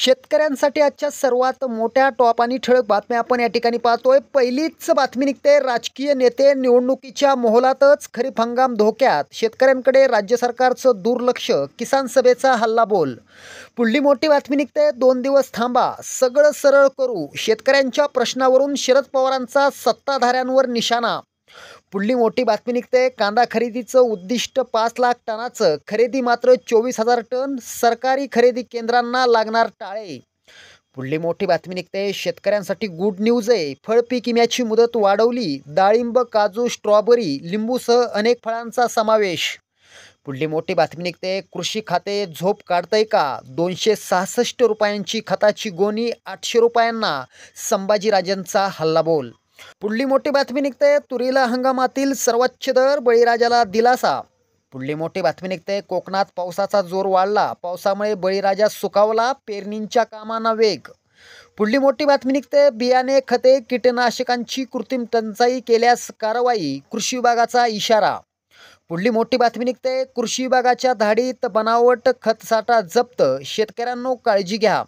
शेतकऱ्यांसाठी आजच्या सर्वात मोठ्या टॉप आणि ठळक बातम्या आपण या ठिकाणी पाहतोय। पहिलीच बातमी निघते, राजकीय नेते निवडणुकीच्या मोहलातच खरीप हंगाम धोक्यात, शेतकऱ्यांकडे राज्य सरकारचं दुर्लक्ष, किसान सभेचा हल्लाबोल। पुढली मोठी बातमी निघते, 2 दिवस थांबा, सगळं सरळ करू, शेतकऱ्यांच्या प्रश्नावरून शरद पवारांचा सत्ताधाऱ्यांवर निशाणा। पुढली मोठी बातमी निघते, कांदा खरेदीचं उद्दिष्ट 5 लाख टनाचं, खरेदी मात्र 24,000 टन, सरकारी खरेदी केंद्रांना लागणार टाळे। पुढली मोठी बातमी निघते, शेतकऱ्यांसाठी गुड न्यूज आहे, फळ पीक विम्याची मुदत वाढवली, डाळिंब, काजू, स्ट्रॉबेरी, लिंबूसह अनेक फळांचा समावेश। पुढली मोठी बातमी निघते, कृषी खाते झोप काढतंय का, 266 रुपयांची खताची गोणी 800 रुपयांना, संभाजीराजेंचा हल्लाबोल। पुढली मोठी बातमी निघते, तुरीला हंगामातील सर्वोच्च दर, बळीराजाला दिलासा। पुढली मोठी बातमी निघते, कोकणात पावसाचा जोर वाढला, पावसामुळे बळीराजा सुखावला, पेरणींच्या कामांना वेग। पुढली मोठी बातमी निघते, बियाणे, खते, कीटकनाशकांची कृत्रिम टंचाई केल्यास कारवाई, कृषी विभागाचा इशारा। पुढली मोठी बातमी निघते, कृषी विभागाच्या धाडीत बनावट खतसाठा जप्त, शेतकऱ्यांनो काळजी घ्या।